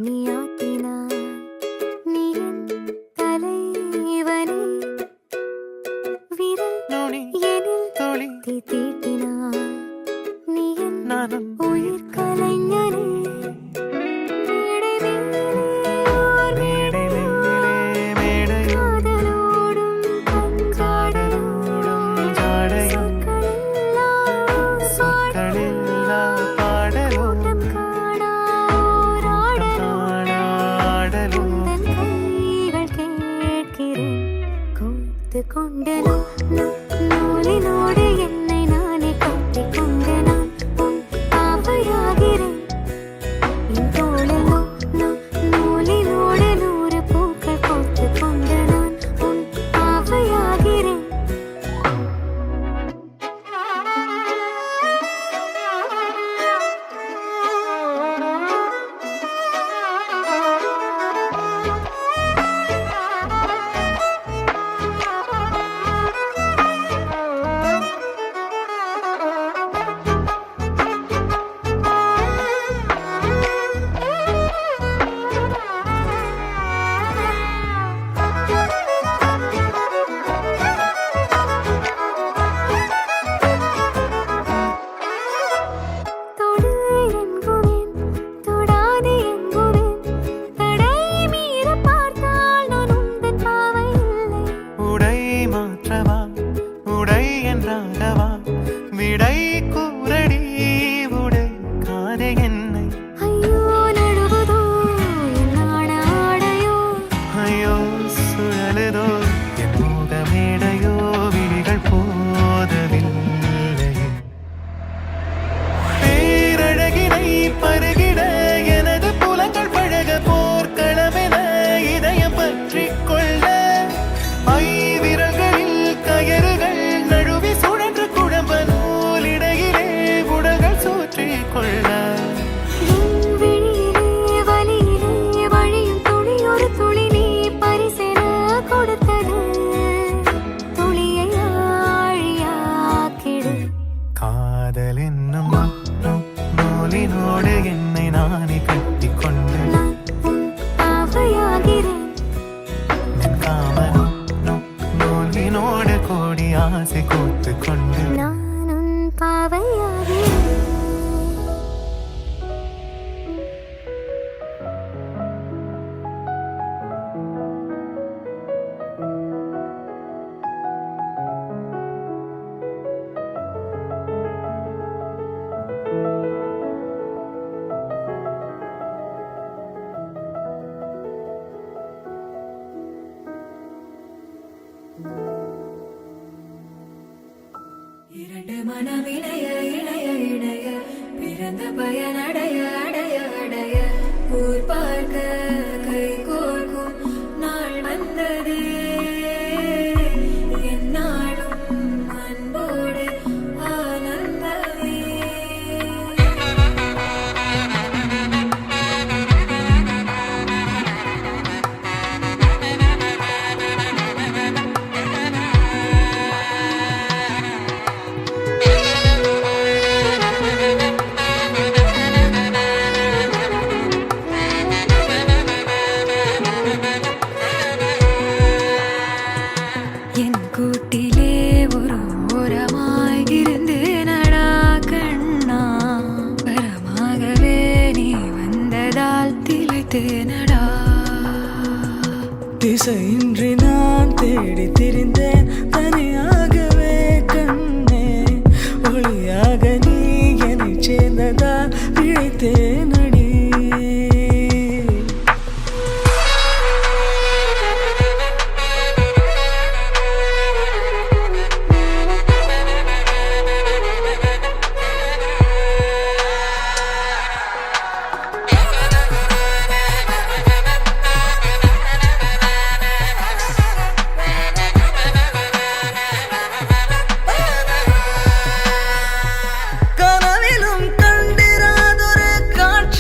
நீ ஆட்டினாய் நீ என் தலைவனே விரல் நுனி எனில் துளி தீட்டினாய் நீ என் நானும் உயிர் கலைஞனே மேடை மேலே ஓர் மேடை மேலே மேடையும் காதலோடும் காடலோடும் ஜாடையும் சொற்களில்லா பாடலும் ஆடலும் கொண்டு நூலினோடு என்னை நானே கட்டிக் கொண்டு நான் உன் பாவையாகிறேன் என் தோளில் நூலினோடு 100 பூக்கள் கோர்த்து கொண்டு நான் உன் பாவையாகிறேன் தொடு என்குவேன் தொடாது என்குவேன் தடை மீற பார்த்தால் நான் உந்தன் பாவை இல்லை உடை மாற்றவா உடை என்றாகவா விடை கூறடி உடை காதே என்னை ஐயோ நழுவுதோ என் ஆடையோ ஐயோ சுழலுதோ என் முகமேடையோ விழிகள் போதவில்லை பேரழகினை பருகிட எனது புலங்கள் பழக போர்க்களமென இதயம் பற்றிக் கொள்ள ஐவிரல்களில் கயறுகள் நழுவி சுழன்று குழம்ப நூலிடையிலே உடல்கள் சுற்றிக் கொள்ள என் விழியிலே வலியிலே வழியும் துளி ஒரு துளி நீ பரிசென கொடுத்தது துளியை ஆழியாக்கிடு காதல் என்னும் நூலினோடு என்னை நானே கட்டிக்கொண்டு நான் உன் பாவையாகிறேன் காமனும் நூலினோடு கோடி ஆசை கோத்து கொண்டு நான் உன் பாவையாகிறேன் இரண்டு மனம் இணைய இணைய இணைய பிறந்த பயனடைய அடைய அடைய ஊர் பார்க்க கை கோர்க்கும் நாள் வந்ததே என்னாலும் அன்போடு ஆனந்தமே என் கூட்டிலே ஒரு ஓரமாய் இருந்தேனடா கண்ணா வரமாகவே நீ வந்ததால் திளைத்தேனடா திசையின்றி நான் தேடி திரிந்தேன் தனியாகவே கண்ணே ஒளியாக நீ என்னை சேர்ந்ததா பிழைத்தேனடி கனவிலும் கண்டிராதொரு காட்சி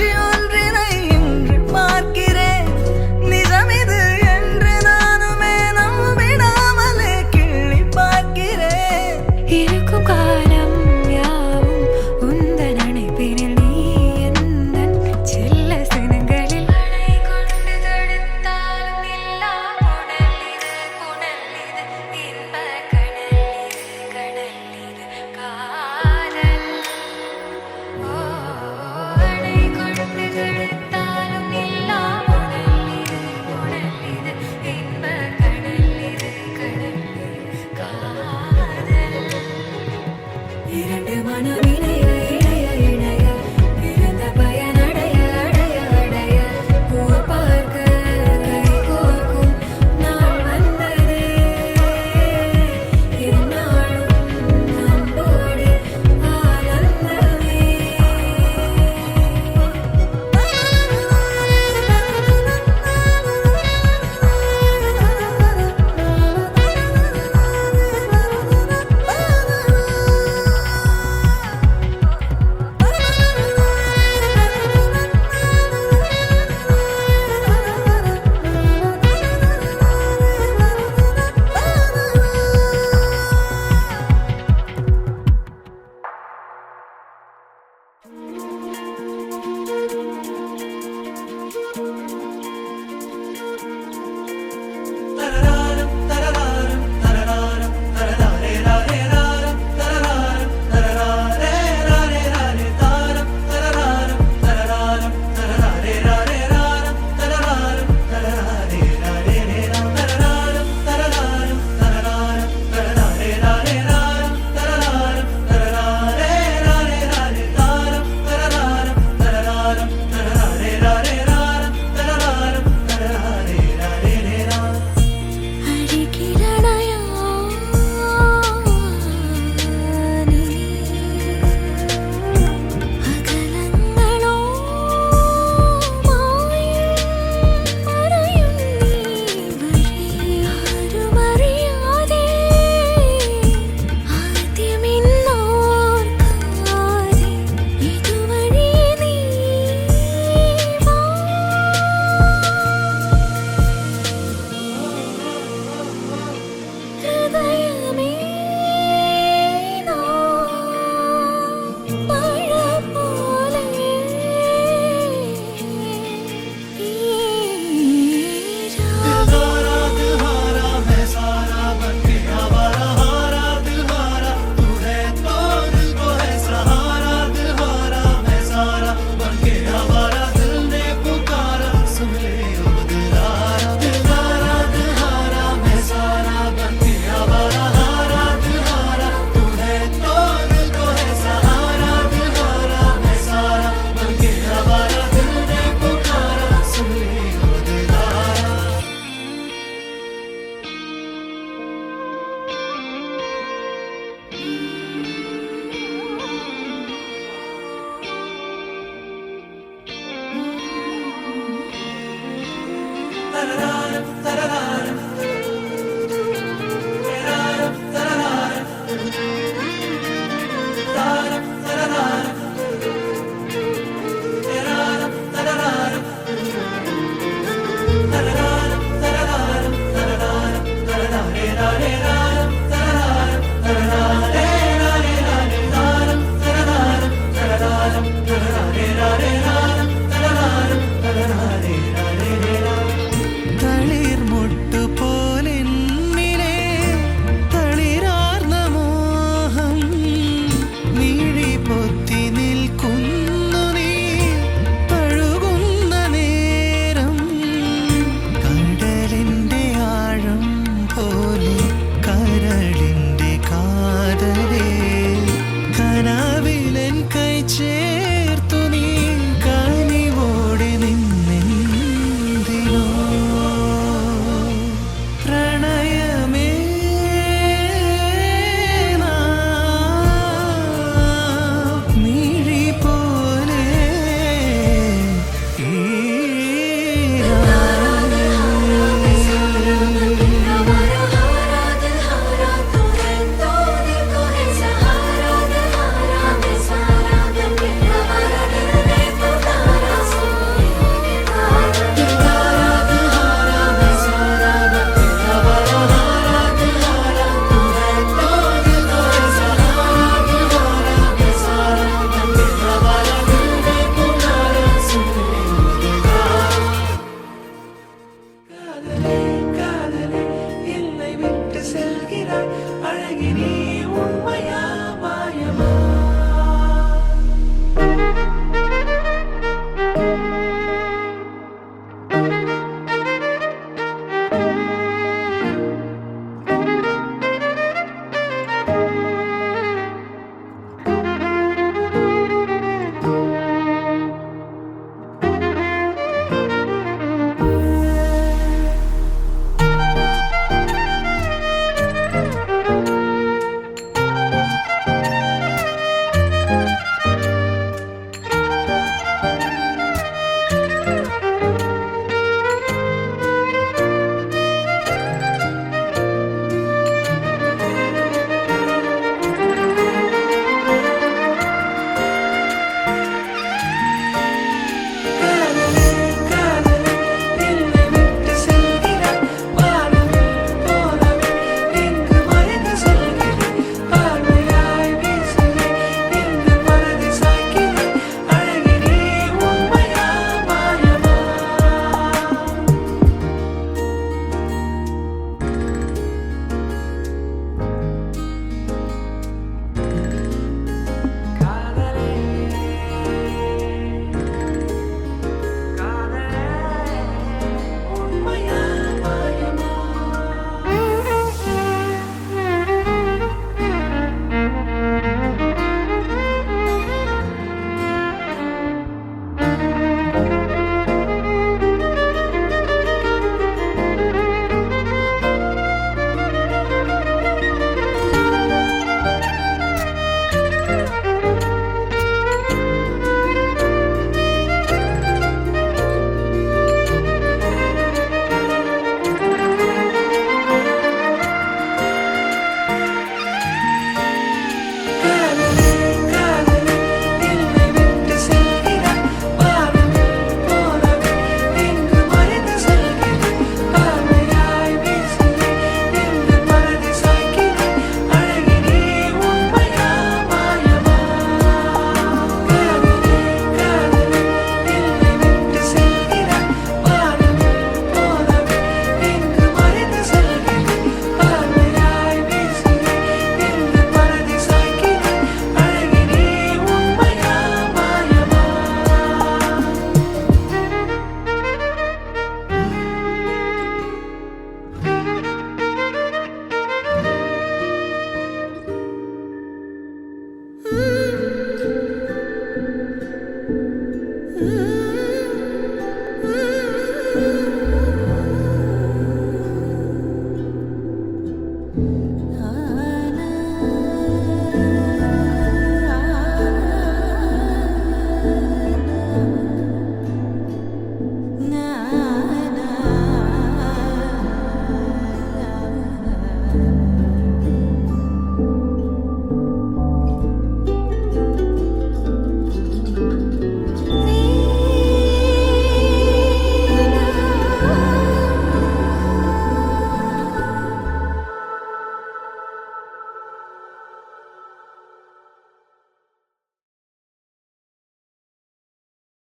ஆ